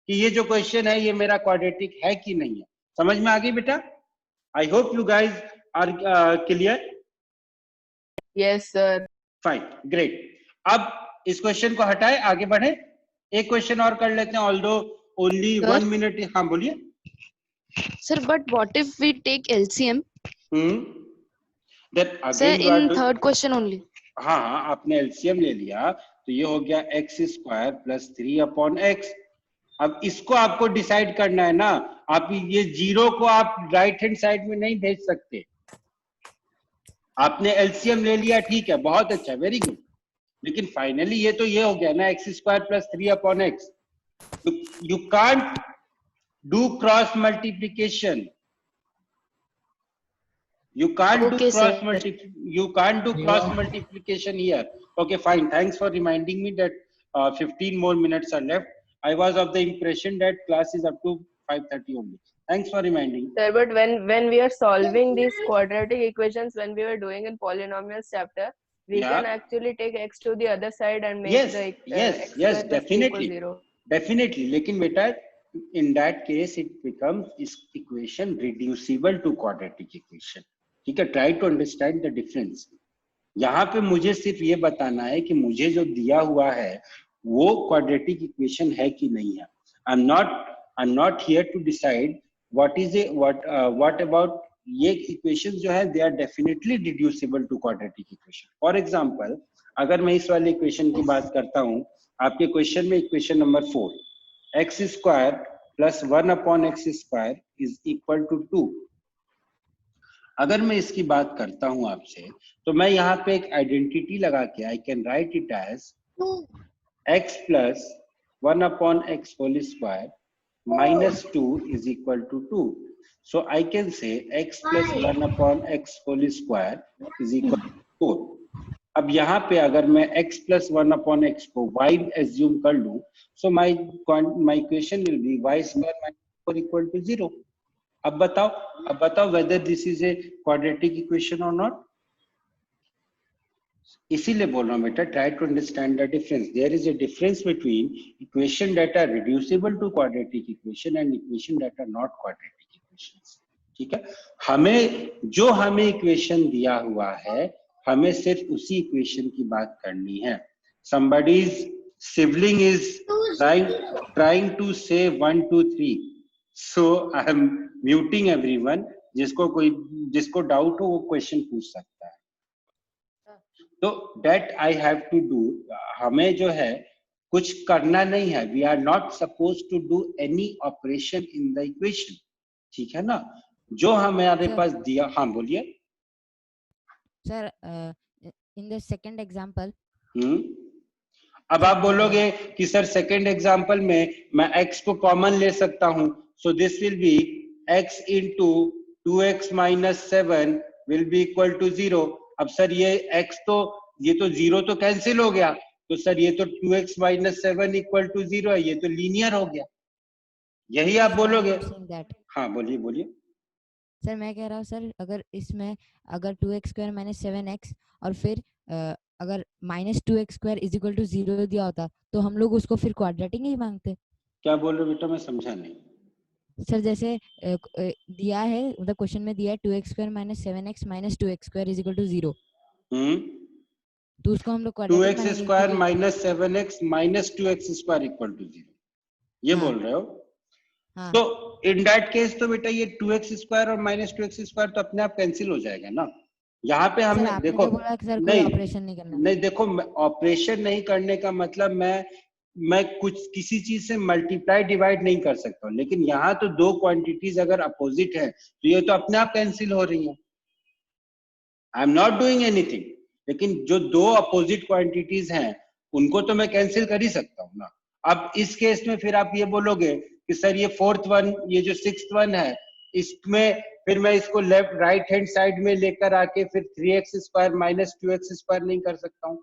कि ये जो question है ये मेरा quadratic है कि नहीं है. समझ में आ गई बेटा? I hope you guys are clear. Yes, sir. Fine, great. अब इस question को हटाए, आगे बढ़े. एक question और कर लेते हैं, although only Sir? 1 minute. हाँ बोलिए. Sir, but what if we take LCM? Then again Sir, you are in doing. third question only. हाँ हाँ, आपने LCM ले लिया तो ये हो गया x square plus 3 upon x. अब इसको आपको डिसाइड करना है ना. आप ये जीरो को आप राइट हैंड साइड में नहीं भेज सकते. आपने LCM ले लिया, ठीक है, बहुत अच्छा, वेरी गुड. लेकिन फाइनली ये तो ये हो गया ना, x square plus 3 upon x. You can't do cross multiplication. You can't Okay, do cross sir. You can't do cross multiplication here. Okay, fine. Thanks for reminding me that 15 more minutes are left. I was of the impression that class is up to 5:30 only. Thanks for reminding. Sir, but when we are solving these quadratic equations, when we were doing in polynomials chapter, we Yeah. can actually take x to the other side and make Yes, the yes, x yes, square plus 3 equals definitely. 0. Definitely. लेकिन बेटा, in that case it becomes is equation reducible to quadratic equation. ठीक है, try to understand the difference. यहाँ पे मुझे सिर्फ ये बताना है कि मुझे जो दिया हुआ है वो quadratic equation है कि नहीं है. I'm not here to decide what about ये equations जो है they are definitely reducible to quadratic equation. For example, अगर मैं इस वाले equation की बात करता हूँ, आपके क्वेश्चन में equation number 4, x square plus 1 upon x square is equal to 2. अगर मैं इसकी बात करता हूं आपसे तो मैं यहाँ पे एक आइडेंटिटी लगा के I can write it as x plus 1 upon x whole square minus 2 is equal to 2. So I can say x plus 1 upon x whole square is equal to 4. अब यहाँ पे अगर मैं x प्लस 1 अपॉन x को y assume कर लूं, so my equation will be y square minus 4 equal to 0. अब बताओ whether this is a quadratic equation or not. इसीलिए बोल रहा हूँ बेटा, try to understand the difference. There is a difference between equation that are reducible to quadratic equation and equation that are not quadratic equations. ठीक है, हमें equation दिया हुआ है, हमें सिर्फ उसी इक्वेशन की बात करनी है. Somebody's sibling is trying to say 1 2 3. So I am muting everyone. जिसको डाउट हो वो क्वेश्चन पूछ सकता है. तो that I have to do. हमें जो है कुछ करना नहीं है. We are not supposed to do any operation in the equation. ठीक है ना, जो हमारे पास दिया. हाँ बोलिए sir. In the second example, अब आप बोलोगे कि सर सेकंड एग्जांपल में मैं x को कॉमन ले सकता हूं, so this will be x into 2x minus 7 will be equal to 0. अब सर ये x तो ये तो 0 तो कैंसिल हो गया, तो सर ये तो 2x माइनस 7 इक्वल टू 0 है, ये तो लीनियर हो गया, यही आप बोलोगे। हाँ बोलिए बोलिए। सर मैं कह रहा हूँ सर, अगर इसमें अगर 2x स्क्वायर माइनस 7x और फिर अगर minus 2x square is equal to 0 दिया होता तो हम लोग उसको फिर क्वाड्रेटिक ही मांगते। क्या बोल रहे हो बेटा, मैं समझा नहीं। सर जैसे दिया है, मतलब क्वेश्चन में दिया है 2x square minus 7x minus 2x square is equal to 0, तो उसको हम लोग क्वाड्रेटिक 2x मानेंगे स्क्वायर क्योंकि minus 7x minus 2x square equal to 0, ये हाँ, बोल रहे हो। हाँ तो इन दैट केस तो बेटा ये 2x स्क्वायर और माइनस 2x स्क्वायर तो अपने आप कैंसिल हो जाएगा ना। यहाँ पे सर हमने आपने देखो, तो बोला कि सर कोई नहीं ऑपरेशन नहीं करना। नहीं देखो, ऑपरेशन नहीं करने का मतलब मैं कुछ किसी चीज से मल्टीप्लाई डिवाइड नहीं कर सकता हूँ, लेकिन यहाँ तो दो क्वांटिटीज अगर अपोजिट है तो ये तो अपने आप कैंसिल हो रही है, आई एम नॉट डूइंग एनीथिंग। लेकिन जो दो अपोजिट क्वांटिटीज हैं उनको तो मैं कैंसिल कर ही सकता हूँ ना। अब इस केस में फिर आप ये बोलोगे कि सर ये फोर्थ वन, ये जो सिक्स्थ वन है, इसमें फिर मैं इसको लेफ्ट राइट हैंड साइड में लेकर आके फिर 3x square minus 2x square नहीं कर सकता हूँ,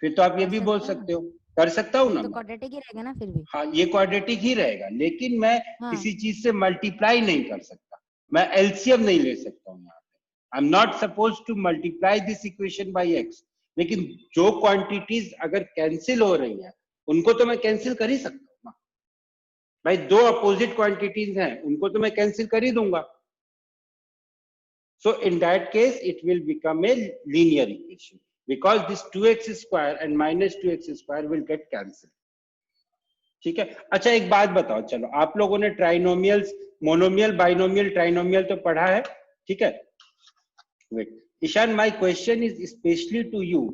फिर तो आप ये कर भी बोल सकते हैं ना, सकते हो, कर सकता हूँ ना तो मैं। क्वाड्रेटिक ही रहेगा ना फिर भी। हाँ ये क्वाड्रेटिक ही रहेगा, लेकिन मैं हाँ किसी चीज से मल्टीप्लाई नहीं कर सकता, मैं एलसीएम नहीं ले सकता हूँ यहाँ पे। आई am not suppose to multiply this equation by x. लेकिन जो क्वांटिटीज अगर कैंसिल हो रही हैं उनको तो मैं कैंसिल कर ही सकता हूँ ना भाई, दो अपोजिट क्वांटिटीज हैं उनको तो मैं कैंसिल कर ही दूंगा। So in that case, it will become a linear equation because this 2x square and minus 2x square will get cancelled. ठीक है। अच्छा एक बात बताओ, चलो आप लोगों ने ट्राइनोमियल्स, मोनोमियल, बाइनोमियल, ट्राइनोमियल तो पढ़ा है, ठीक है। Wait Ishaan, my question is specially to you,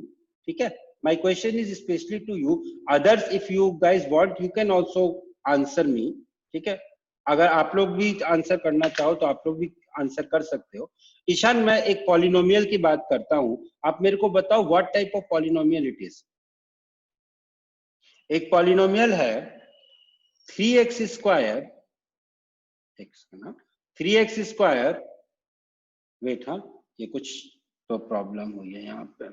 ठीक है, my question is specially to you. Others if you guys want you can also answer me, ठीक है। अगर आप लोग भी आंसर करना चाहो तो आप लोग भी आंसर कर सकते हो। ईशान मैं एक पॉलिनोमियल की बात करता हूं, आप मेरे को बताओ what type of polynomial it is. एक पॉलिनोमियल है 3x स्क्वायर, x ना 3x स्क्वायर, वेट हाँ ये कुछ तो प्रॉब्लम हुई है यहाँ पे।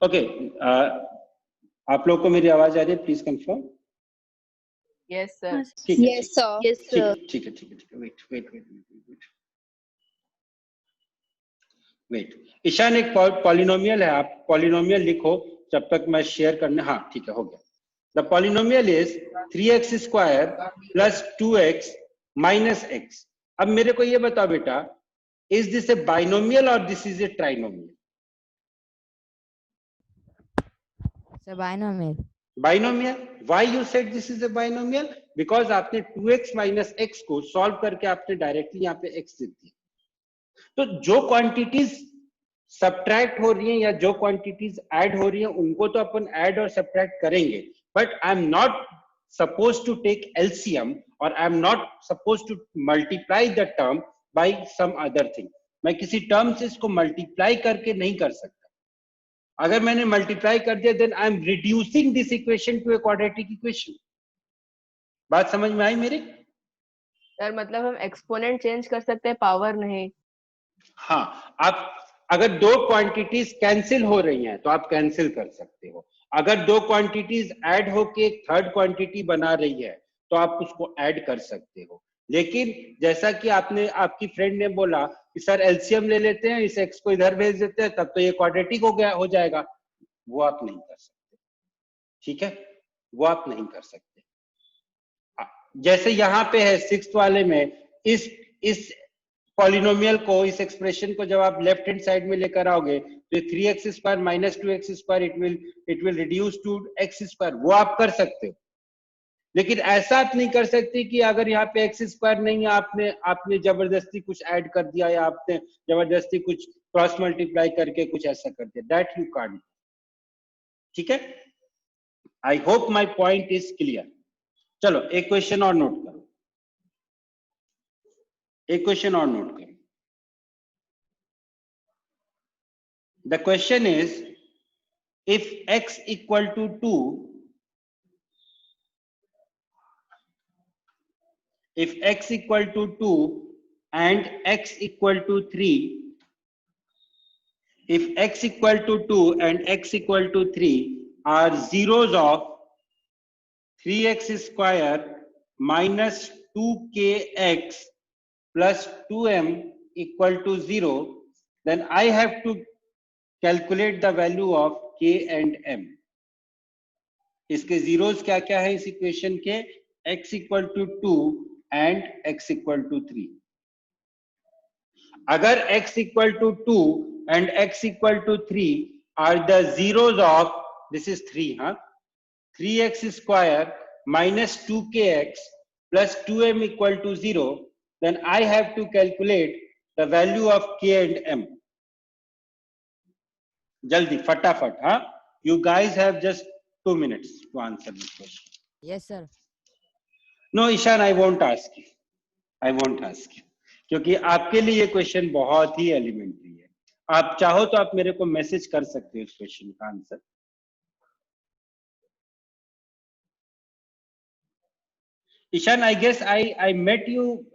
ओके आप लोग को मेरी आवाज आ रही है, प्लीज कंफर्म। Yes, sir. ठीक है, Yes, sir. Yes, ठीक sir. है, ठीक है, ठीक है, ठीक है, wait wait wait wait wait. Ishaan एक पॉलिनोमियल है, आप पॉलिनोमियल लिखो जब तक मैं शेयर करने, हाँ ठीक है हो गया। The polynomial is 3x square plus 2x minus x। अब मेरे को ये बताओ बेटा, इज दिस ए बाइनोमियल और this is A trinomial? Sir binomial. Binomial. Why you said this is A binomial? Because आपने 2x माइनस x को solve करके आपने डायरेक्टली यहाँ पे x लिख दिया। तो जो क्वांटिटीज सब्ट्रैक्ट हो रही हैं या जो क्वांटिटीज ऐड हो रही हैं उनको तो अपन ऐड और सब्ट्रैक्ट करेंगे, but I am not suppose to take LCM और I am not suppose to multiply the term by some other thing. मैं किसी टर्म से इसको मल्टीप्लाई करके नहीं कर सकता। अगर मैंने मल्टीप्लाई कर दिया then I am reducing this equation to a quadratic equation. बात समझ में आई मेरी? सर मतलब हम एक्सपोनेंट चेंज कर सकते हैं, पावर नहीं। हाँ, आप अगर दो क्वांटिटीज कैंसिल हो रही हैं तो आप कैंसिल कर सकते हो। अगर दो क्वांटिटीज ऐड होके एक थर्ड क्वांटिटी बना रही है तो आप उसको ऐड कर सकते हो। लेकिन जैसा कि आपने, आपकी फ्रेंड ने बोला कि सर एलसीएम ले लेते हैं, इस एक्स को इधर भेज देते हैं तब तो ये क्वाड्रेटिक हो गया, हो जाएगा, वो आप नहीं कर सकते, ठीक है, वो आप नहीं कर सकते। जैसे यहाँ पे है सिक्स्थ वाले में, इस पॉलिनोमियल को, इस एक्सप्रेशन को जब आप लेफ्ट हैंड साइड में लेकर आओगे तो 3x square minus 2x square it will reduce to x square, वो आप कर सकते हो। लेकिन ऐसा आप नहीं कर सकते कि अगर यहाँ पे x स्क्वायर नहीं है, आपने जबरदस्ती कुछ ऐड कर दिया या आपने जबरदस्ती कुछ क्रॉस मल्टीप्लाई करके कुछ ऐसा कर दिया, दैट यू कांट। ठीक है, I hope my point is clear. चलो एक क्वेश्चन और नोट करो, एक क्वेश्चन और नोट करो। The question is, if x equal to 2, if x equal to 2 and x equal to 3, if x equal to 2 and x equal to 3 are zeros of 3x square minus 2kx plus 2m equal to 0, then I have to calculate the value of k and m. इसके zeros क्या क्या है इस equation के? x equal to 2 and x equal to 3. अगर x equal to 2 and x equal to 3 are the zeros of, this is 3, huh? 3x square minus 2kx plus 2m equal to 0, then I have to calculate the value of k and m. Jaldi, fatafat, huh? You guys have just 2 minutes to answer this question. Yes, sir. No, Ishan, I won't ask you. I won't ask you. क्योंकि आपके लिए ये question बहुत ही elementary है. आप चाहो तो आप मेरे को मैसेज कर सकते हो इस क्वेश्चन का answer. Ishan, I guess I met you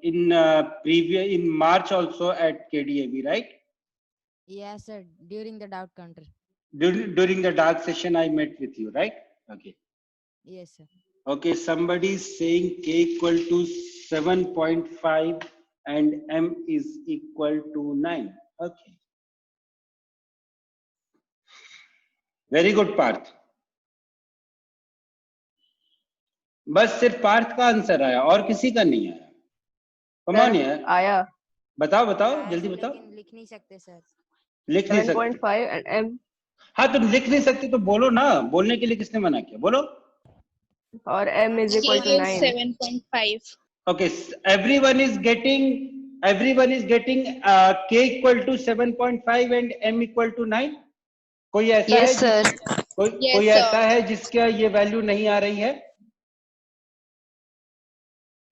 in March also at KDAV, right? Yes, sir. During the doubt counter. During the dark session, I met with you, right? Okay. Yes, sir. Okay, somebody is saying k equal to 7.5 and m is equal to 9. Okay. Very good, Parth. बस सिर्फ पार्थ का answer आया और किसी का नहीं आया. कमान यार. आया. बताओ बताओ आया जल्दी सर, बताओ. लेकिन लिख नहीं सकते सर. लिख नहीं सकते. 7.5 and m. हाँ तुम लिख नहीं सकते तो बोलो ना. बोलने के लिए किसने मना किया? बोलो. और m is equal to 9. 7.5. Okay, everyone is getting k equal to 7.5 and m equal to 9. कोई ऐसा Yes, है sir. कोई ऐसा है जिसका ये वैल्यू नहीं आ रही है?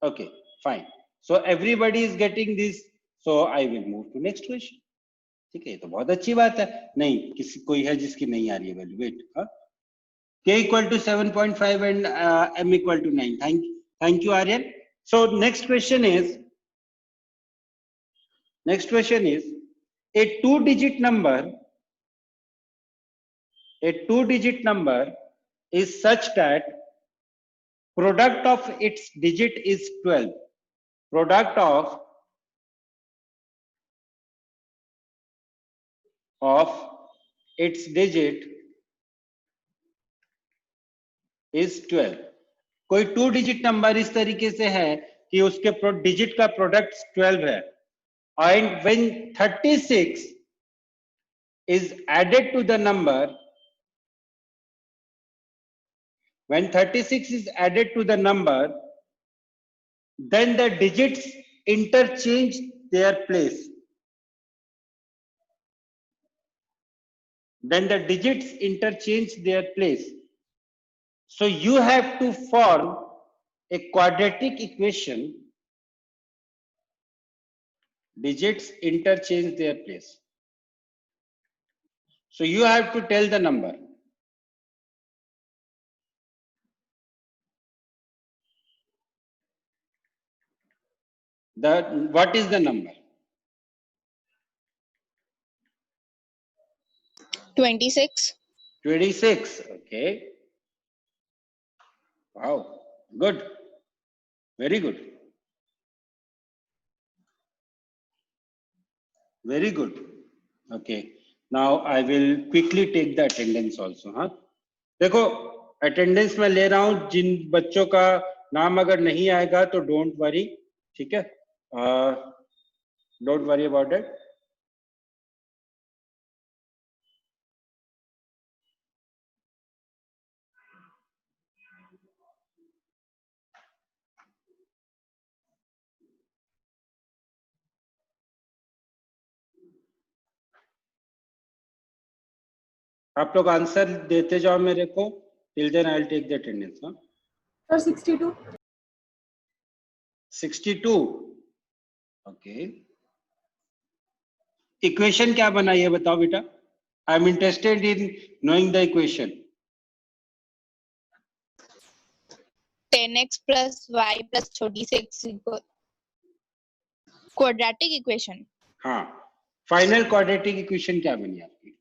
Okay, fine. So everybody is getting this. So I will move to next question. ठीक है, ये तो बहुत अच्छी बात है. नहीं, किसी कोई है जिसकी नहीं आ रही है value. Wait, k equal to 7.5 and m equal to 9. Thank you, Aryan. So next question is a two-digit number is such that product of its digit is 12. Product of its digit is 12. कोई two digit number इस तरीके से है कि उसके digit का product 12 है. And when 36 is added to the number, then the digits interchange their place. So you have to form a quadratic equation. Digits interchange their place. So you have to tell the number. What is the number? 26. 26. Okay. Wow. Good. Very good. Very good. Okay. Now I will quickly take the attendance also. हाँ. देखो attendance में ले रहा हूँ. जिन बच्चों का नाम अगर नहीं आएगा तो don't worry. ठीक है. Don't worry about it. आप लोग आंसर देते जाओ मेरे को. Till then I'll take the attendance. हाँ. Sir, 62. 62. Okay. Equation क्या बना ये बताओ बेटा. I'm interested in knowing the equation. 10x plus y plus 36 equal quadratic equation. हाँ. फाइनल क्वाड्रेटिक इक्वेशन क्या बनी आपकी?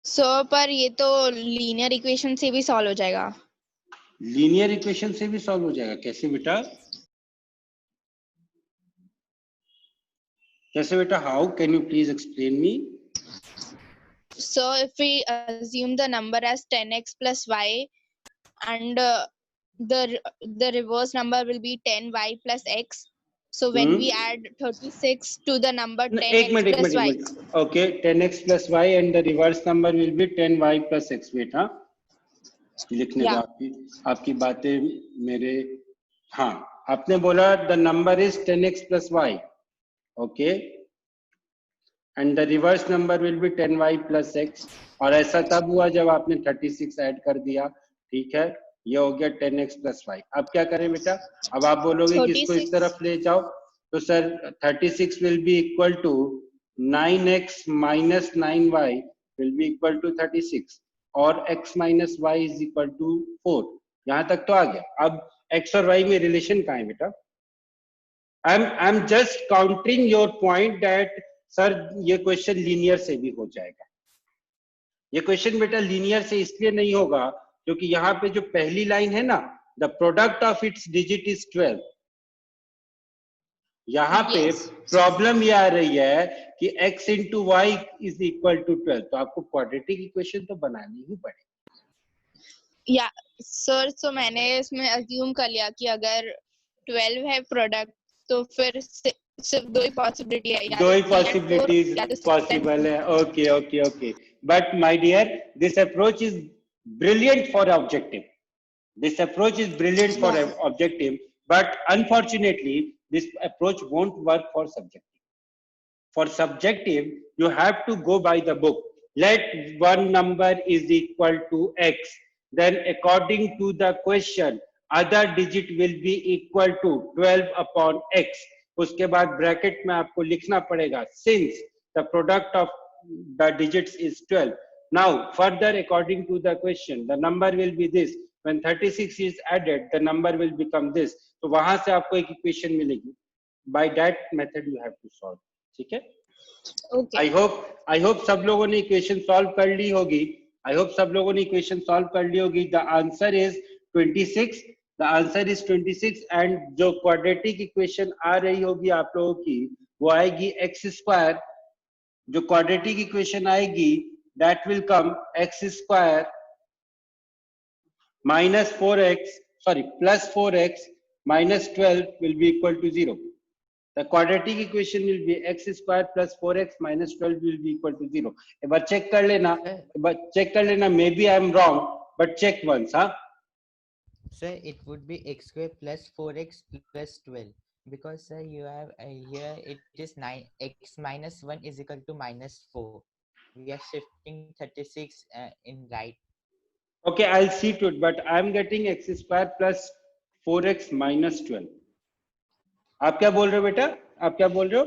सो पर ये तो लीनियर इक्वेशन से भी सॉल्व हो जाएगा। लीनियर इक्वेशन से भी सॉल्व हो जाएगा? कैसे बेटा? कैसे बेटा? How? Can you please explain me? So if we assume the number as 10x plus y and the reverse number will be 10y plus x. So when we add 36 to the number 10x plus y. Okay, 10x plus y and the reverse number will be 10y plus x. बेटा लिखने दो आपकी बातें मेरे। हाँ, आपने बोला the number is 10x plus y. Okay. And the reverse number will be 10y plus x. और ऐसा तब हुआ जब आपने 36 ऐड कर दिया। ठीक है, ये हो गया 10x plus y। अब क्या करें बेटा? अब आप बोलोगे कि इसको इस तरफ ले जाओ, तो sir 36 will be equal to 9x minus 9y will be equal to 36 और x minus y is equal to 4। यहाँ तक तो आ गया। अब x और y में रिलेशन कहाँ है बेटा? I'm just countering your point that sir ये क्वेश्चन लीनियर से भी हो जाएगा। ये क्वेश्चन बेटा लीनियर से इसलिए नहीं होगा क्योंकि यहाँ पे जो पहली लाइन है ना, the product of its digit is 12। यहाँ पे प्रॉब्लम ये आ रही है कि x into y is equal to 12, तो आपको क्वाड्रेटिक इक्वेशन तो बनानी ही पड़ेगी। या सर, तो मैंने इसमें अज्यूम कर लिया कि अगर 12 है प्रोडक्ट तो फिर सिर्फ दो ही पॉसिबिलिटी है, दो ही पॉसिबिलिटीज पॉसिबल है। Okay okay okay, but my dear this approach is brilliant for objective. This approach is brilliant for objective, but unfortunately this approach won't work for subjective. For subjective, you have to go by the book. Let one number is equal to x. Then according to the question, other digit will be equal to 12 upon x. उसके बाद bracket में आपको लिखना पड़ेगा since the product of the digits is 12. Now further according to the question, the number will be this. When 36 is added, the number will become this. तो वहां से आपको एक इक्वेशन मिलेगी। By that method you have to solve. ठीक है? Okay. I hope सब लोगों ने इक्वेशन सॉल्व कर ली होगी। I hope सब लोगों ने इक्वेशन सॉल्व कर ली होगी। The answer is 26. The answer is 26 and जो क्वाड्रेटिक इक्वेशन आ रही होगी आप लोगों की वो आएगी x स्क्वायर। जो क्वाड्रेटिक इक्वेशन आएगी that will come x square minus 4x, sorry, plus 4x minus 12 will be equal to 0. The quadratic equation will be x square plus 4x minus 12 will be equal to 0. एक बार check कर लेना, maybe I am wrong, but check once, huh? Sir, it would be x square plus 4x plus 12 because sir you have here it is 9x minus 1 is equal to minus 4. We are shifting 36 in right. Okay, I'll see to it, but I am getting x square plus 4x minus 12. आप क्या बोल रहे हो बेटा? आप क्या बोल रहे हो?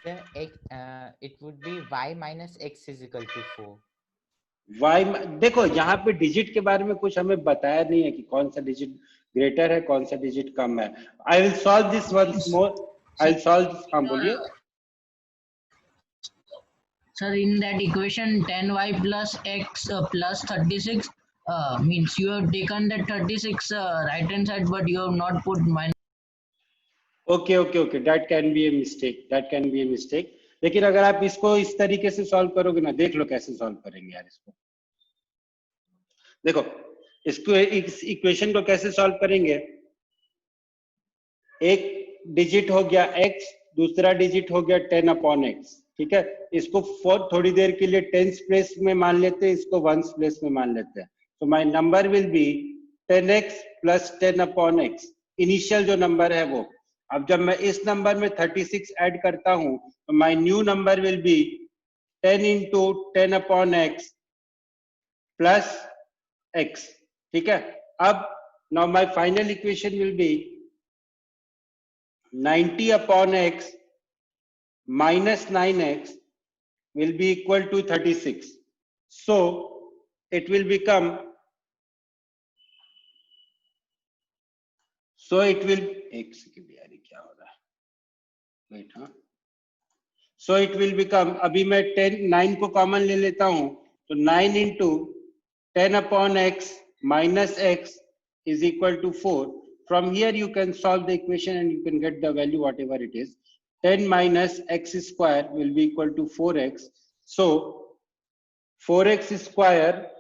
Sir, it would be y minus x is equal to 4. y देखो यहाँ पे डिजिट के बारे में कुछ हमें बताया नहीं है कि कौन सा डिजिट ग्रेटर है, कौन सा डिजिट कम है। I will solve this once more. I'll solve this. हाँ बोलिए। Sir, in that equation 10y plus x plus 36 means you have taken that 36 right hand side but you have not put minus. Okay, that can be a mistake. लेकिन अगर आप इसको इस तरीके से solve करोगे ना, देख लो कैसे सॉल्व करेंगे यार इसको। देखो इसको इस इक्वेशन को कैसे सॉल्व करेंगे, एक डिजिट हो गया x, दूसरा डिजिट हो गया 10 अपॉन x। ठीक है, इसको फॉर थोड़ी देर के लिए टेंस प्लेस में मान लेते हैं, इसको वंस प्लेस में मान लेते हैं। तो my number will be 10x plus 10 upon x, initial जो नंबर है वो। अब जब मैं इस नंबर में 36 ऐड करता हूं तो my new number will be 10 into 10 upon x plus x। ठीक है, अब now my final equation will B 90 upon x minus 9x will be equal to 36. So it will become, so it will, एक second यार ये क्या हो रहा है, वेट, हाँ, so it will become, अभी मैं 9 को कॉमन ले लेता हूं, तो 9 into 10 upon x minus x is equal to 4. From here you can solve the equation and you can get the value whatever it is. 10 minus x square will be equal to 4x. So 4x square,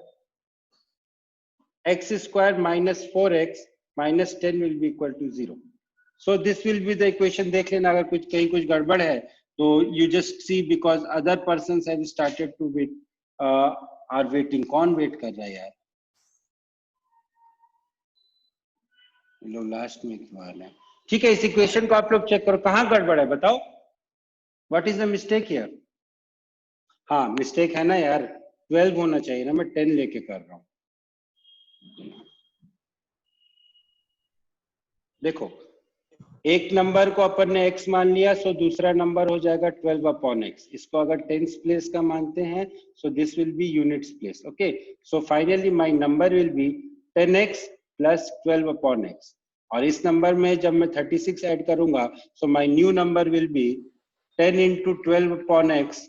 x square minus 4x minus 10 will be equal to 0. So this will be the equation. देख लेना अगर कुछ कहीं कुछ गड़बड़ है तो you just see, because other persons have started to wait, are waiting. कौन वेट कर रहा है यार? लोग लास्ट में क्यों आ रहे हैं? ठीक है, इस इक्वेशन को आप लोग चेक करो, कहाँ गड़बड़ है बताओ. What is the mistake here? हाँ मिस्टेक है ना यार, 12 होना चाहिए ना, मैं 10 लेके कर रहा हूँ. देखो, एक नंबर को अपन ने x मान लिया, सो दूसरा नंबर हो जाएगा 12 अपॉन x. इसको अगर टेंस प्लेस का मानते हैं, सो this will B units place. Okay, so finally my number will be 10x plus 12 upon x. और इस नंबर में जब मैं 36 ऐड करूंगा, so my new number will be 10 into 12 upon x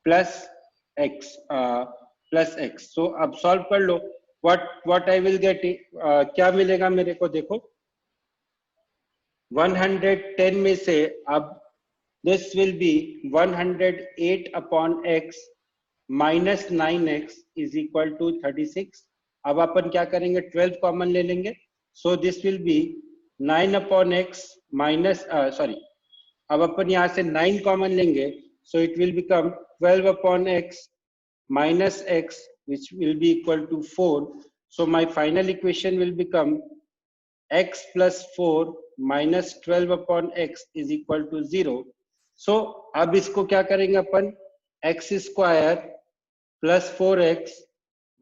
plus x plus x. So अब solve कर लो. what I will get, क्या मिलेगा मेरे को? देखो 110 में से अब this will be 108 upon x minus 9x is equal to 36. अब अपन क्या करेंगे, 12 कॉमन ले लेंगे. So this will be 9 upon x minus अब अपन यहाँ से 9 कॉमन लेंगे, so it will become 12 upon x minus x, which will be equal to 4. So my final equation will become x plus 4 minus 12 upon x is equal to 0. So अब इसको क्या करेंगे अपन, x square plus 4x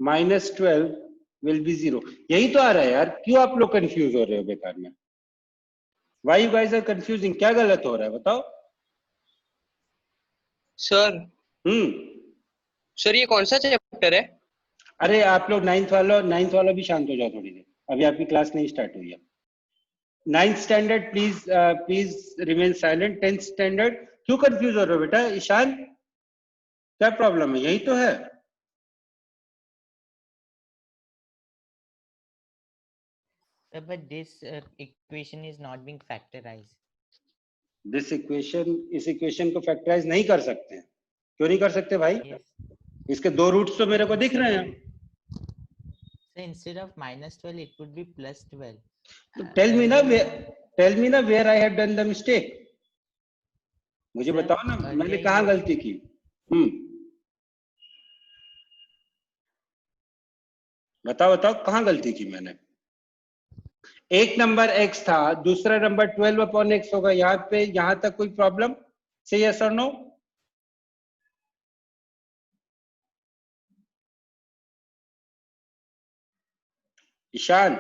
minus 12 will be 0. यही तो आ रहा है यार, क्यों आप लोग कंफ्यूज हो रहे हो बेकार में? Why you guys are confusing? क्या गलत हो रहा है बताओ सर. सर ये कौन सा चैप्टर है? अरे आप लोग 9th वाला भी शांत हो जाओ थोड़ी देर, अभी आपकी क्लास नहीं स्टार्ट हुई है. 9th standard please remain silent. 10th standard क्यों कंफ्यूज हो रहे हो बेटा? ईशान क्या प्रॉब्लम है? यही तो है. But this equation is not being factorized. इस इक्वेशन को फैक्टराइज नहीं कर सकते हैं. क्यों नहीं कर सकते भाई? Yes. इसके दो रूट्स तो मेरे को दिख रहे हैं. So instead of minus 12, it would be plus 12. Tell me ना where I have done the mistake. मुझे Sir, बताओ ना मैंने कहाँ गलती की. बताओ कहाँ गलती की मैंने? एक नंबर x था, दूसरा नंबर 12 अपॉन x होगा. यहाँ तक कोई प्रॉब्लम? से यस और नो? ईशान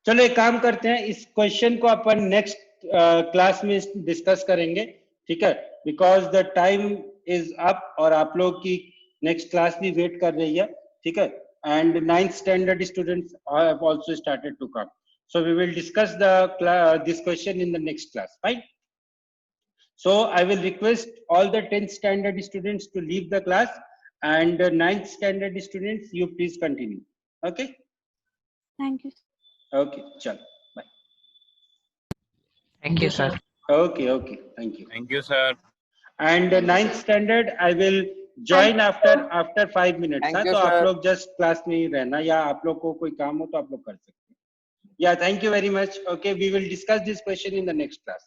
चलो एक काम करते हैं, इस क्वेश्चन को अपन नेक्स्ट क्लास में डिस्कस करेंगे, ठीक है? Because the time is up और आप लोग की नेक्स्ट क्लास भी वेट कर रही है, ठीक है? And 9th standard students have also started to come. So we will discuss this question in the next class, right? So I will request all the 10th standard students to leave the class, and 9th standard students, you please continue. Okay? Thank you. Okay, chalo, bye. Thank you sir. Okay, thank you. Thank you sir. And 9th standard I will join after 5 minutes. हाँ, तो आप लोग just class में ही रहना, या आप लोग को कोई काम हो तो आप लोग कर सकते हैं. Yeah, thank you very much. Okay, we will discuss this question in the next class.